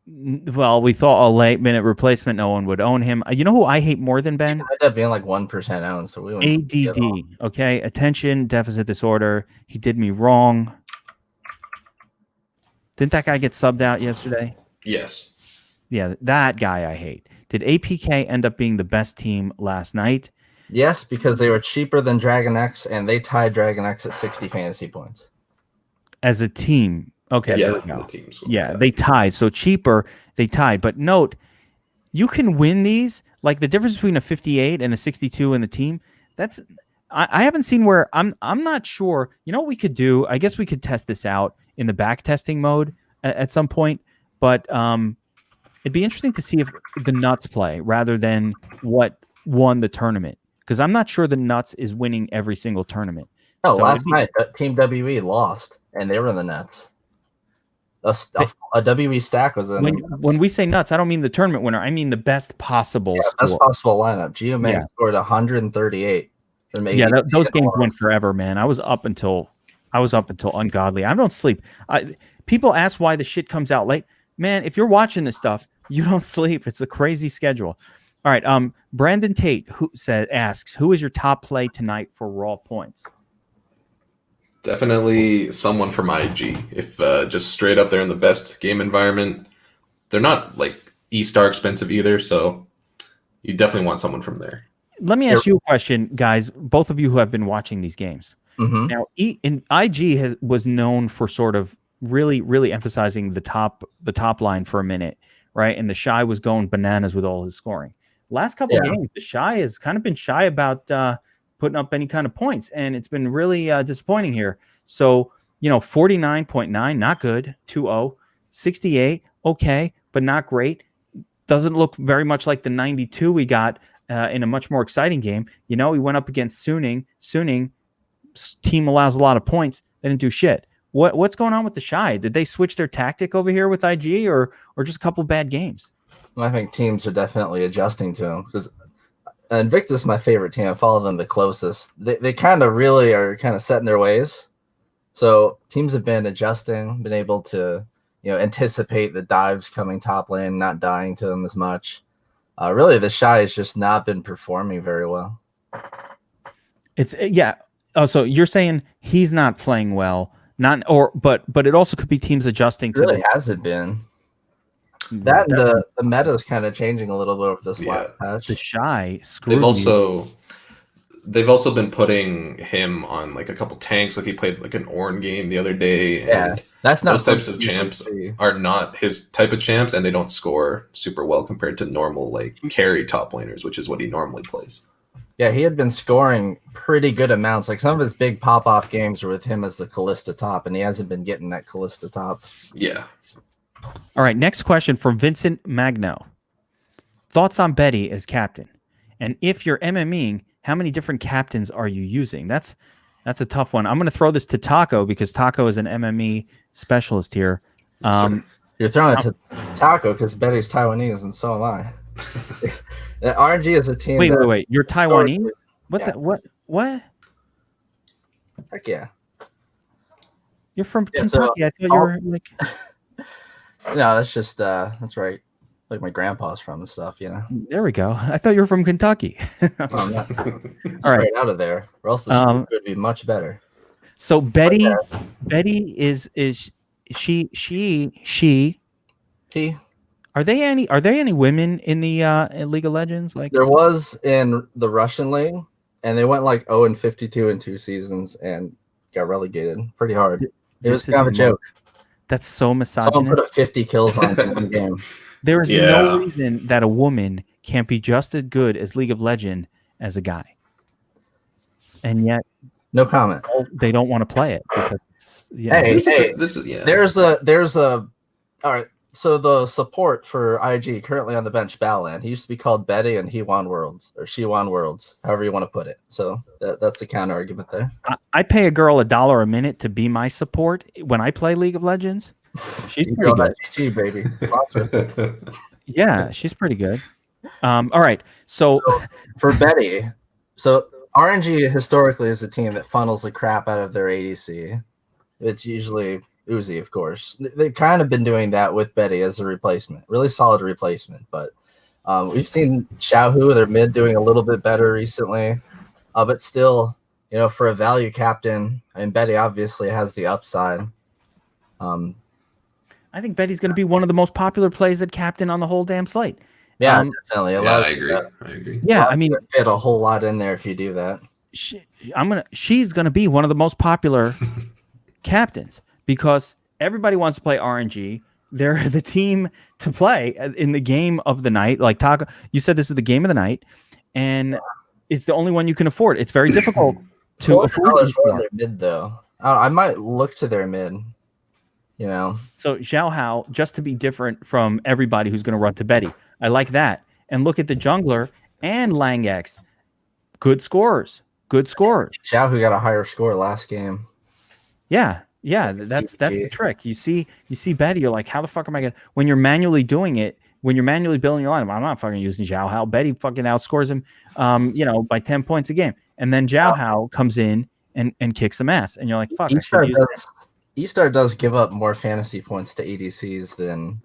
Well, we thought a late-minute replacement, no one would own him. You know who I hate more than Ben? It ended up being like 1% owned, so we went ADD, okay? Attention Deficit Disorder. He did me wrong. Didn't that guy get subbed out yesterday? Yes. Yeah, that guy I hate. Did APK end up being the best team last night? Yes, because they were cheaper than Dragon X, and they tied Dragon X at 60 fantasy points. As a team. Okay, yeah, there we go. The teams they tied. So cheaper, they tied. But note, you can win these. Like the difference between a 58 and a 62 in the team, that's I haven't seen where I'm not sure. You know what we could do? I guess we could test this out in the back testing mode at some point. But it'd be interesting to see if the nuts play rather than what won the tournament. Because I'm not sure the nuts is winning every single tournament. No, so last night Team WE lost, and they were in the nuts. A WE stack was in. When we say nuts, I don't mean the tournament winner. I mean the best possible score. Best possible lineup. Geomag scored 138. Those games went forever, man. I was up until ungodly. I don't sleep. People ask why the shit comes out late. Man, if you're watching this stuff, you don't sleep. It's a crazy schedule. All right. Brandon Tate asks, who is your top play tonight for raw points? Definitely someone from IG. If just straight up, they're in the best game environment. They're not like E-Star expensive either, so you definitely want someone from there. Let me ask you a question, guys. Both of you who have been watching these games. Mm-hmm. Now, IG was known for sort of really, really emphasizing the top line for a minute, right? And the Shy was going bananas with all his scoring. Last couple of games, the Shy has kind of been shy about putting up any kind of points, and it's been really disappointing here. So, 49.9, not good. 2-0. 68, okay, but not great. Doesn't look very much like the 92 we got in a much more exciting game. He went up against Suning. Suning team allows a lot of points. They didn't do shit. What's going on with the Shy? Did they switch their tactic over here with IG, or just a couple bad games? I think teams are definitely adjusting to them because Invictus is my favorite team. I follow them the closest. They kind of really are kind of set in their ways. So teams have been adjusting, been able to anticipate the dives coming top lane, not dying to them as much. Really, the Shy has just not been performing very well. Oh, so you're saying he's not playing well, but it also could be teams adjusting to. It really hasn't been. That and the meta is kind of changing a little bit over this last patch. The Shy screwed They've also been putting him on like a couple tanks. Like he played like an Ornn game the other day. Yeah, and that's not those types of champs are not his type of champs, and they don't score super well compared to normal like carry top laners, which is what he normally plays. Yeah, he had been scoring pretty good amounts. Like some of his big pop-off games were with him as the Kalista top, and he hasn't been getting that Kalista top. Yeah. All right, next question from Vincent Magno. Thoughts on Betty as captain? And if you're MMEing, how many different captains are you using? That's a tough one. I'm going to throw this to Taco because Taco is an MME specialist here. You're throwing it to Taco because Betty's Taiwanese and so am I. RNG is a team. Wait. You're Taiwanese? What? Heck yeah. You're from Kentucky. I thought you were like. No, that's just that's right. Like my grandpa's from and stuff, you know. There we go. I thought you were from Kentucky. I'm not All right, out of there, or else the stream would be much better. So Betty is she? Are there any women in the in League of Legends? Like there was in the Russian league, and they went like 0-52 in 2 seasons and got relegated pretty hard. It was kind of a joke. That's so misogynist. Someone put 50 kills on in one game. There is no reason that a woman can't be just as good as League of Legends as a guy, and yet no comment. They don't want to play it because there's a all right. So the support for IG currently on the bench, Balan. He used to be called Betty, and he won Worlds or she won Worlds, however you want to put it. So that's the counter argument there. I pay a girl $1 a minute to be my support when I play League of Legends. She's pretty good. GG, baby. Yeah, she's pretty good. All right. So for Betty, so RNG historically is a team that funnels the crap out of their ADC. It's usually Uzi, of course. They've kind of been doing that with Betty as a replacement. Really solid replacement. But we've seen Xiaohu, their mid, doing a little bit better recently. But still, you know, for a value captain, I mean, Betty obviously has the upside. I think Betty's going to be one of the most popular plays at captain on the whole damn slate. Yeah, definitely. I agree. Yeah, I mean, fit a whole lot in there if you do that. She's gonna be one of the most popular captains because everybody wants to play RNG. They're the team to play in the game of the night. Like Taco, you said this is the game of the night, and it's the only one you can afford. It's very difficult to afford their mid, though. I might look to their mid. You know, so Xiao Hao, just to be different from everybody who's going to run to Betty. I like that. And look at the jungler and Lang X. Good scorers. Xiao who got a higher score last game. Yeah, that's the trick. You see Betty, you're like, how the fuck am I gonna? When you're manually doing it, when you're manually building your lineup, I'm not fucking using Xiao Hao. Betty fucking outscores him, by 10 points a game. And then Xiao Hao comes in and kicks some ass, and you're like, fuck. E-Star does give up more fantasy points to ADCs than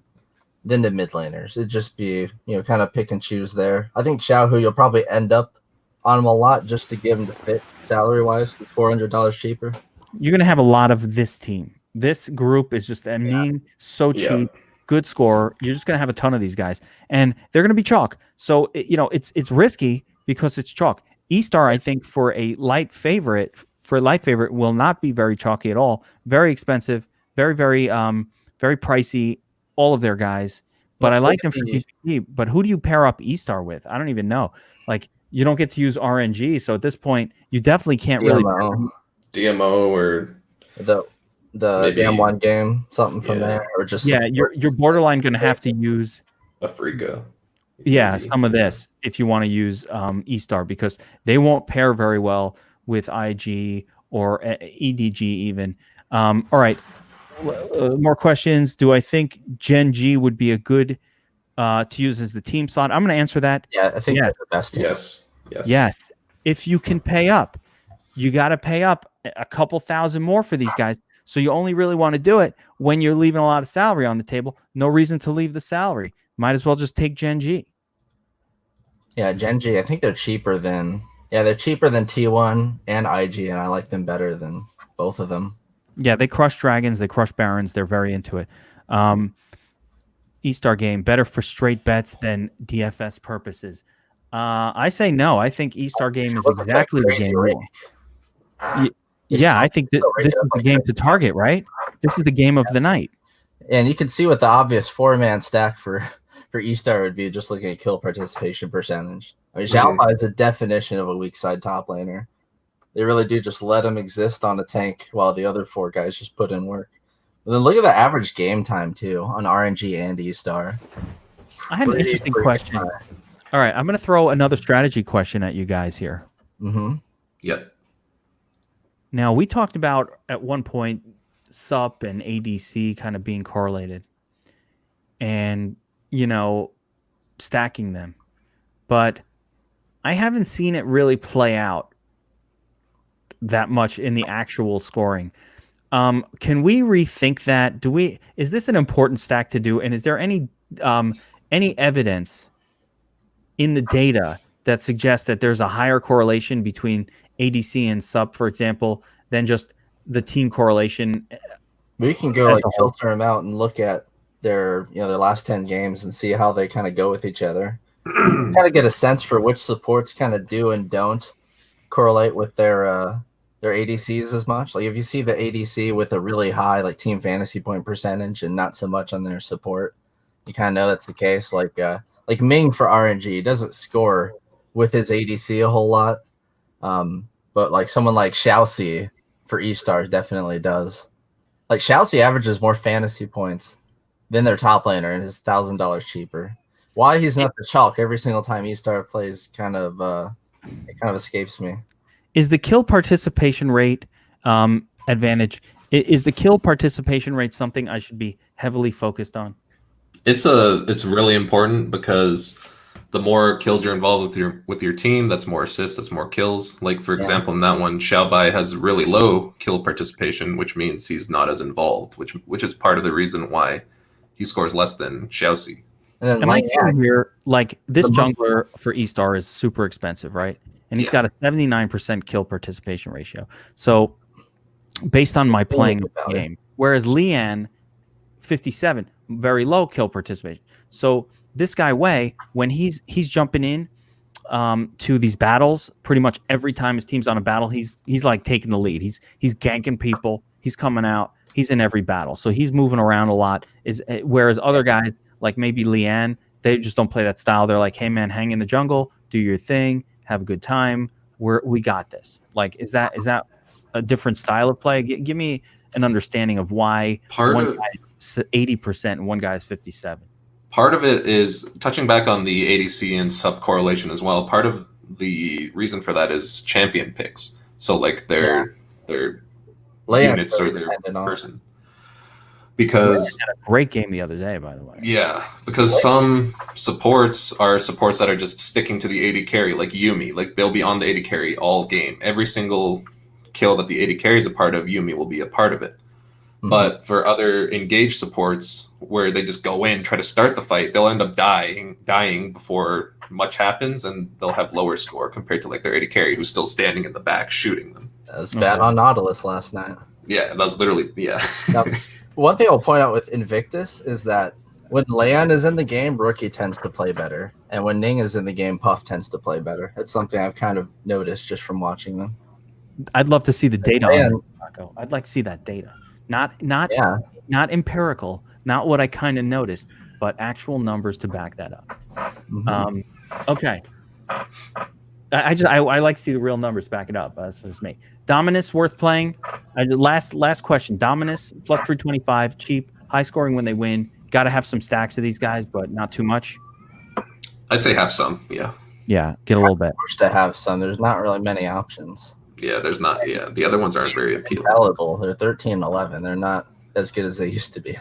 the mid laners. It'd just be, kind of pick and choose there. I think Xiaohu, you'll probably end up on him a lot just to give him to fit salary wise. It's $400 cheaper. You're gonna have a lot of this team. This group is just so cheap, good scorer. You're just gonna have a ton of these guys, and they're gonna be chalk. So it's risky because it's chalk. E-Star, I think, for a light favorite. Will not be very chalky at all. Very expensive, very, very, very pricey. All of their guys, but I like them for PvP. But who do you pair up E-Star with? I don't even know. Like, you don't get to use RNG, so at this point, you definitely can't really DMO or the game one game, something from there, or just you're borderline going to have to use Africa. Yeah, some of this if you want to use E-Star because they won't pair very well with IG or EDG even. All right. More questions. Do I think Gen G would be a good to use as the team slot? I'm going to answer that. Yeah, I think that's the best team. Yes. If you can pay up, you got to pay up a couple thousand more for these guys. So you only really want to do it when you're leaving a lot of salary on the table. No reason to leave the salary. Might as well just take Gen G. Yeah, Gen G. I think they're cheaper than T1 and IG, and I like them better than both of them. Yeah, they crush dragons, they crush barons. They're very into it. E-Star game, better for straight bets than DFS purposes. I say no. I think E-Star game is exactly the game. Yeah, I think this is the game to target, right? This is the game of the night. And you can see what the obvious 4-man stack for E-Star would be just looking at kill participation percentage. I mean, Xiaopa is a definition of a weak side top laner. They really do just let him exist on a tank while the other 4 guys just put in work. And then look at the average game time, too, on RNG and E-Star. I had an interesting question. All right, I'm going to throw another strategy question at you guys here. Mm-hmm. Yep. Now, we talked about at one point SUP and ADC kind of being correlated and, stacking them. But I haven't seen it really play out that much in the actual scoring. Can we rethink that? Is this an important stack to do? And is there any evidence in the data that suggests that there's a higher correlation between ADC and SUP, for example, than just the team correlation? We can go filter them out and look at their last 10 games and see how they kind of go with each other. Kind of get a sense for which supports kind of do and don't correlate with their ADCs as much. Like if you see the ADC with a really high like team fantasy point percentage and not so much on their support, you kind of know that's the case. Like Ming for RNG doesn't score with his ADC a whole lot, but like someone like Xiaoxi for eStars definitely does. Like Xiaoxi averages more fantasy points than their top laner and is $1,000 cheaper. Why he's not the chalk every single time eStar plays kind of escapes me. Is the kill participation rate advantage? Is the kill participation rate something I should be heavily focused on? It's really important because the more kills you're involved with your team, that's more assists, that's more kills. Like for example, in that one, Xiaobai has really low kill participation, which means he's not as involved, which is part of the reason why he scores less than Xiaoxi. Am I seeing here like this jungler for eStar is super expensive, right? And he's got a 79% kill participation ratio. So based on my playing game, whereas Lian 57, very low kill participation. So this guy Wei, when he's jumping in to these battles, pretty much every time his team's on a battle, he's like taking the lead. He's ganking people. He's coming out. He's in every battle. So he's moving around a lot. Whereas other guys like maybe Lian, they just don't play that style. They're like, hey man, hang in the jungle, do your thing, have a good time. We got this. Like, is that a different style of play? Give me an understanding of why one guy's 80% and one guy's 57. Part of it is touching back on the ADC and SUP correlation as well. Part of the reason for that is champion picks. So like their units or their person. Because had a great game the other day, by the way. Yeah, because some supports are supports that are just sticking to the AD carry, like Yuumi. Like they'll be on the AD carry all game. Every single kill that the AD carry is a part of, Yuumi will be a part of it. Mm-hmm. But for other engaged supports, where they just go in, try to start the fight, they'll end up dying before much happens, and they'll have lower score compared to like their AD carry, who's still standing in the back shooting them. That was bad on Nautilus last night. Yeah, that was literally Now, one thing I'll point out with Invictus is that when Leon is in the game, Rookie tends to play better. And when Ning is in the game, Puff tends to play better. It's something I've kind of noticed just from watching them. I'd love to see the data on that, Taco. I'd like to see that data. Not empirical, not what I kind of noticed, but actual numbers to back that up. Mm-hmm. Okay. I like to see the real numbers back it up. That's just me. Dominus worth playing. Last question. Dominus plus 325, cheap, high scoring when they win. Got to have some stacks of these guys, but not too much. I'd say have some. Yeah. Yeah, get a little bit. To have some. There's not really many options. Yeah, there's not. Yeah, the other ones aren't very appealing. Available. They're 13-11. They're not as good as they used to be.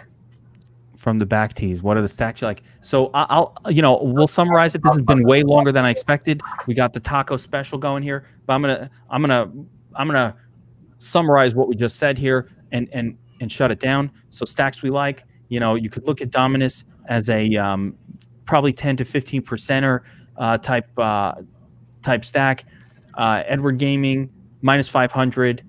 From the back tees, what are the stacks you like? So we'll summarize it. This has been way longer than I expected. We got the taco special going here, but I'm gonna summarize what we just said here and shut it down. So stacks we like. You could look at Dominus as a probably 10 to 15%er type stack. Edward Gaming -500,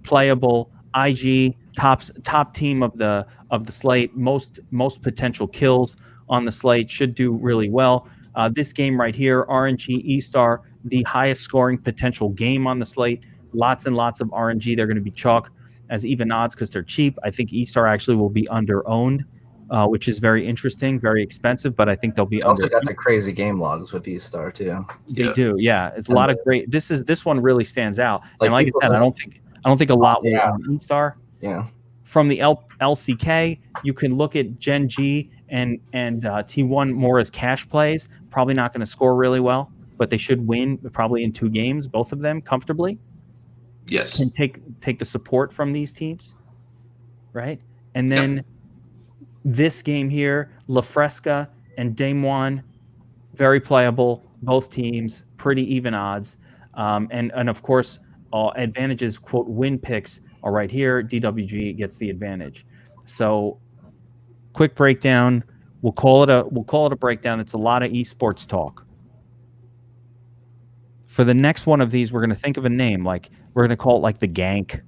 playable. IG top team of the slate, most potential kills on the slate, should do really well. This game right here, RNG eStar, the highest scoring potential game on the slate. Lots and lots of RNG. They're going to be chalk as even odds because they're cheap. I think eStar actually will be under-owned, which is very interesting, very expensive, but I think they'll be under. Also got the crazy game logs with eStar too. They do, yeah. It's a lot of great. This one really stands out. And like I said, I don't think a lot will on eStar. Yeah. From the LCK, you can look at Gen G and T1 more as cash plays. Probably not going to score really well. but they should win probably in 2 games, both of them comfortably. Yes. Can take the support from these teams, right? And then this game here, La Fresca and Damewan, very playable. Both teams, pretty even odds. And of course, advantages, quote, win picks are right here. DWG gets the advantage. So quick breakdown. We'll call it a breakdown. It's a lot of esports talk. For the next one of these, we're going to think of a name. Like we're going to call it like the gank,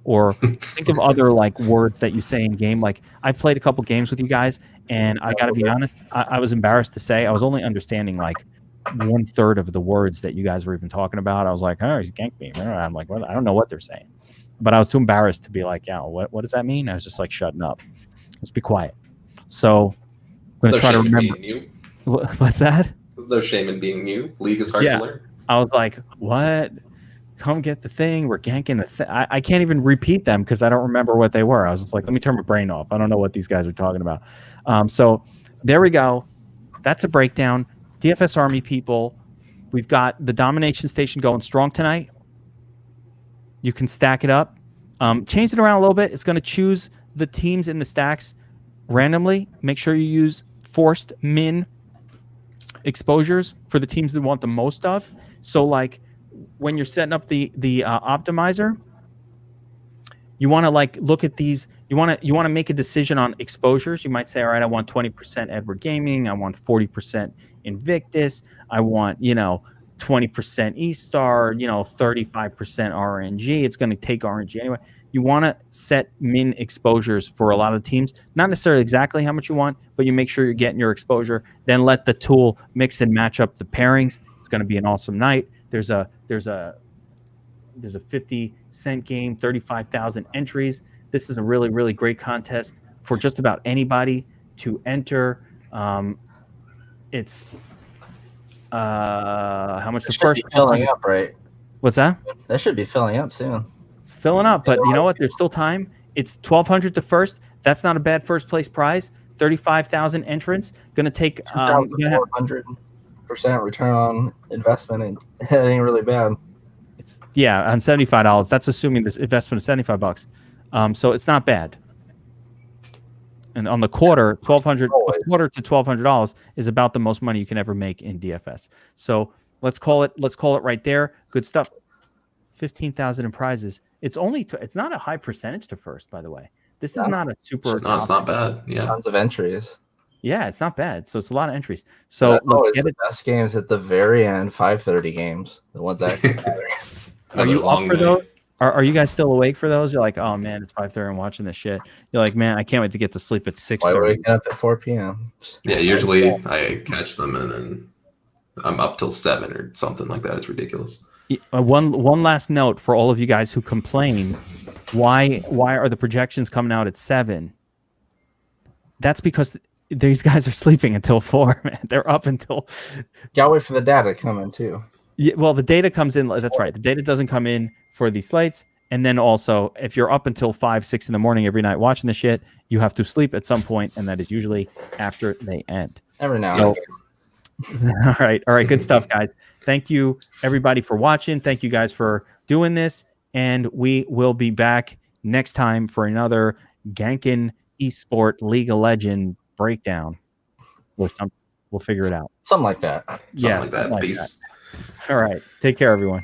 or think of other like words that you say in game. Like I've played a couple games with you guys, and I got to be honest, I was embarrassed to say I was only understanding like 1/3 of the words that you guys were even talking about. I was like, oh, you ganked me. I'm like, well, I don't know what they're saying, but I was too embarrassed to be like, yeah, what does that mean? I was just like, shutting up. Let's be quiet. So I'm going to try to remember. What's that? There's no shame in being new. League is hard to learn. I was like, what? Come get the thing. We're ganking the thing. I can't even repeat them because I don't remember what they were. I was just like, let me turn my brain off. I don't know what these guys are talking about. So there we go. That's a breakdown. DFS Army people, we've got the domination station going strong tonight. You can stack it up. Change it around a little bit. It's going to choose the teams in the stacks randomly. Make sure you use forced min exposures for the teams that want the most of. So like when you're setting up the optimizer, you want to like look at these. You want to make a decision on exposures. You might say, all right, I want 20% Edward Gaming. I want 40% Invictus. I want 20% E-Star. 35% RNG. It's going to take RNG anyway. You want to set min exposures for a lot of the teams. Not necessarily exactly how much you want, but you make sure you're getting your exposure. Then let the tool mix and match up the pairings. It's going to be an awesome night. There's a 50-cent game, 35,000 entries. This is a really, really great contest for just about anybody to enter. It's how much the first filling up, right? What's that? That should be filling up soon. It's filling up, but you know what? There's still time. It's 1,200 to first. That's not a bad first place prize. 35,000 entrants. Going to take 400% return on investment, and it ain't really bad. It's on $75. That's assuming this investment is $75. So it's not bad. And on the quarter, $1,200 to $1,200 is about the most money you can ever make in DFS. So let's call it right there. Good stuff. 15,000 in prizes. It's not a high percentage to first, by the way. This is not a super. No, it's not bad. Yeah, tons of entries. Yeah, it's not bad. So it's a lot of entries. So always the best games at the very end. 5:30 games, the ones that matter. Are you up for those? Are you guys still awake for those? You're like, oh man, it's 5:30 and watching this shit. You're like, man, I can't wait to get to sleep at 6:30. Why are we waking up at 4 p.m.? Yeah, usually I catch them and then I'm up till 7 or something like that. It's ridiculous. One last note for all of you guys who complain, why are the projections coming out at 7? That's because these guys are sleeping until 4, man. They're up until. Gotta wait for the data to come in too. Yeah, well, the data comes in. That's right. The data doesn't come in for these slates, and then also if you're up until 5, 6 in the morning every night watching the shit, you have to sleep at some point, and that is usually after they end. Every now. All right, good stuff, guys. Thank you everybody for watching. Thank you guys for doing this, and we will be back next time for another Gankin Esport League of Legends breakdown. Or something. We'll figure it out. Something like that. Something like that. Peace. All right. Take care, everyone.